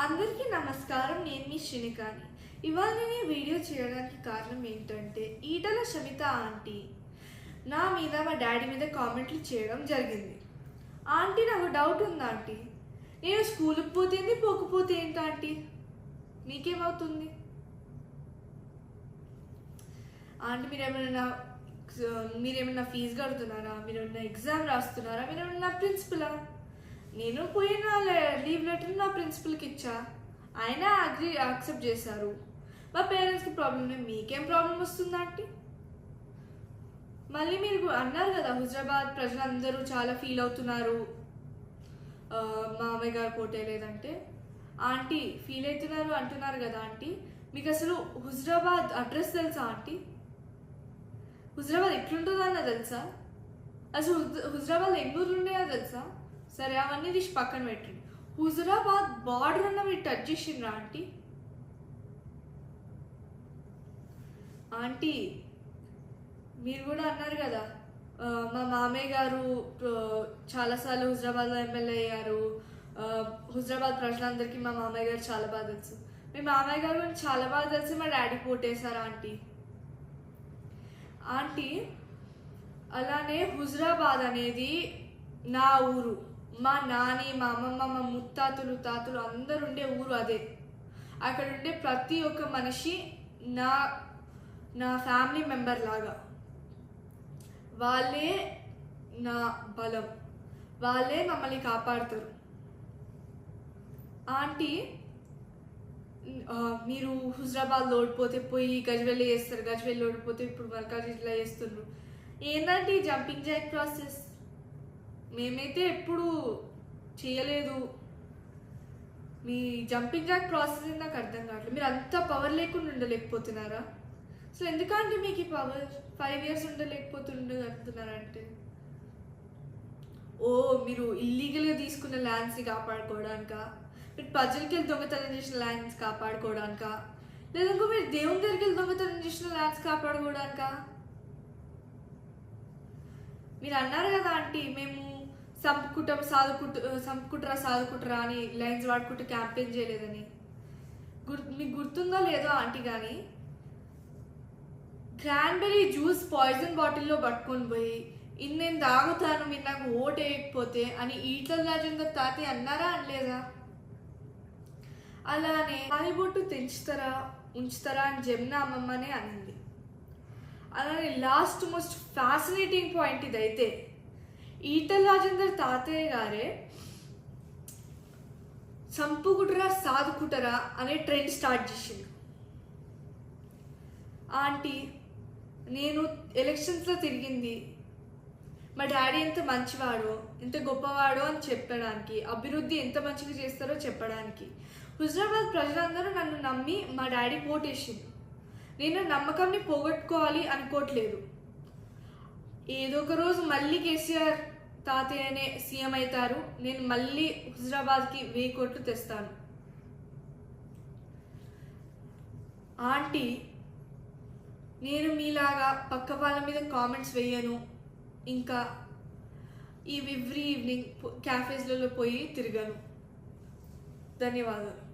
అందరికీ నమస్కారం. నేను మీ శ్రీనికాని. ఇవాళ నేను ఈ వీడియో చేయడానికి కారణం ఏంటంటే ఈటల శమిత ఆంటీ నా మీద మా డాడీ మీద కామెంట్లు చేయడం జరిగింది. ఆంటీ నాకు డౌట్ ఉంది ఆంటీ, నేను స్కూల్కి పోతేంది పోకపోతే ఏంటి ఆంటీ, మీకేమవుతుంది ఆంటీ? మీరేమైనా ఫీజు కడుతున్నారా? మీరేమైనా ఎగ్జామ్ రాస్తున్నారా? మీరేమైనా ప్రిన్సిపలా? నేను పోయిన లీవ్ లెటర్ నా ప్రిన్సిపల్కి ఇచ్చా, ఆయన యాక్సెప్ట్ చేశారు. మా పేరెంట్స్కి ప్రాబ్లం లేదు, మీకేం ప్రాబ్లం వస్తుందా ఆంటీ? మళ్ళీ మీరు అన్నారు కదా హుజరాబాద్ ప్రజలందరూ చాలా ఫీల్ అవుతున్నారు మామయ్య గారు పోటే లేదంటే. ఆంటీ ఫీల్ అవుతున్నారు అంటున్నారు కదా ఆంటీ, మీకు అసలు హుజరాబాద్ అడ్రస్ తెలుసా ఆంటీ? హుజరాబాద్ ఎట్లుంటుందో అన్న తెలుసా? అసలు హుజరాబాద్ ఎన్నూరు ఉండేదో తెలుసా? సరే అవన్నీ తీసి పక్కన పెట్టండి. హుజరాబాద్ బార్డర్ అన్న మీరు టచ్ చేసిండ్రా ఆంటీ? ఆంటీ మీరు కూడా అన్నారు కదా మా మామయ్య గారు చాలాసార్లు హుజరాబాద్లో ఎమ్మెల్యే అయ్యారు, హుజరాబాద్ ప్రజలందరికీ మా మామయ్య గారు చాలా బాగా తెలుసు. మీ మామయ్య గారు చాలా బాగా తెలిసి మా డాడీ పోటేశారు ఆంటీ. ఆంటీ అలానే హుజరాబాద్ అనేది నా ఊరు, మా నాని మా అమ్మమ్మ మా ముత్తాతలు తాతలు అందరు ఉండే ఊరు అదే. అక్కడ ఉండే ప్రతి ఒక్క మనిషి నా నా ఫ్యామిలీ మెంబర్ లాగా. వాళ్ళే నా బలం, వాళ్ళే మమ్మల్ని కాపాడుతారు. ఆంటీ మీరు హుజరాబాద్ ఓడిపోతే పోయి గజ్వేల్ చేస్తారు, గజ్వేల్ ఓడిపోతే ఇప్పుడు మల్కాజ్గిరిలో చేస్తున్నారు. ఏంటంటే జంపింగ్ జాక్ ప్రాసెస్ మేమైతే ఎప్పుడు చేయలేదు. మీ జంపింగ్ జాక్ ప్రాసెస్ నాకు అర్థం కావట్లేదు. మీరు అంత పవర్ లేకుండా ఉండలేకపోతున్నారా? సో ఎందుకంటే మీకు ఈ పవర్ 5 years ఉండలేకపోతుండగలుగుతున్నారంటే, ఓ మీరు ఇల్లీగల్గా తీసుకున్న ల్యాండ్స్ని కాపాడుకోవడానిక, మీరు ప్రజలకి వెళ్ళి దొంగతనం చేసిన ల్యాండ్స్ కాపాడుకోవడానిక, లేదంటే మీరు దేవుని దగ్గరికి వెళ్ళి దొంగతనం చేసిన ల్యాండ్స్ కాపాడుకోవడానిక? మీరు అన్నారు కదా ఆంటీ మేము సంపుకుంటారా సాదుకుంటారా అని లైన్స్ వాడుకుంటూ క్యాంపెయిన్ చేయలేదని. మీకు గుర్తుందో లేదో ఆంటీ, కానీ క్రాన్బెర్రీ జ్యూస్ పాయిజన్ బాటిల్లో పట్టుకొని పోయి నేను తాగుతాను మీరు నాకు ఓటు వేయకపోతే అని ఈటల రాజేందర్ తాతయ్య అన్నారా అనలేదా? అలానే తాలిబొట్టు తెంచుతారా ఉంచుతారా అని జమున అమ్మమ్మనే అనింది. అలానే లాస్ట్ మోస్ట్ ఫ్యాసినేటింగ్ పాయింట్ ఇదైతే, ఈటల రాజేందర్ తాతయ్య గారే సంపుకుటరా సాదుకుటరా అనే ట్రెండ్ స్టార్ట్ చేసింది. ఆంటీ నేను ఎలక్షన్స్లో తిరిగింది మా డాడీ ఎంత మంచివాడో ఎంత గొప్పవాడో అని చెప్పడానికి, అభివృద్ధి ఎంత మంచిగా చేస్తారో చెప్పడానికి. హుజరాబాద్ ప్రజలందరూ నన్ను నమ్మి మా డాడీ ఓటేసింది. నేను నమ్మకాన్ని పోగొట్టుకోవాలి అనుకోవట్లేదు. ఏదో ఒక రోజు మళ్ళీ కేసీఆర్ తాతయ్యనే సీఎం అవుతారు, నేను మళ్ళీ హుజరాబాద్కి 1000 కోట్లు తెస్తాను. ఆంటీ నేను మీలాగా పక్క వాళ్ళ మీద కామెంట్స్ వేయను, ఇంకా ఎవ్రీ ఈవినింగ్ క్యాఫేస్లలో పోయి తిరగను. ధన్యవాదాలు.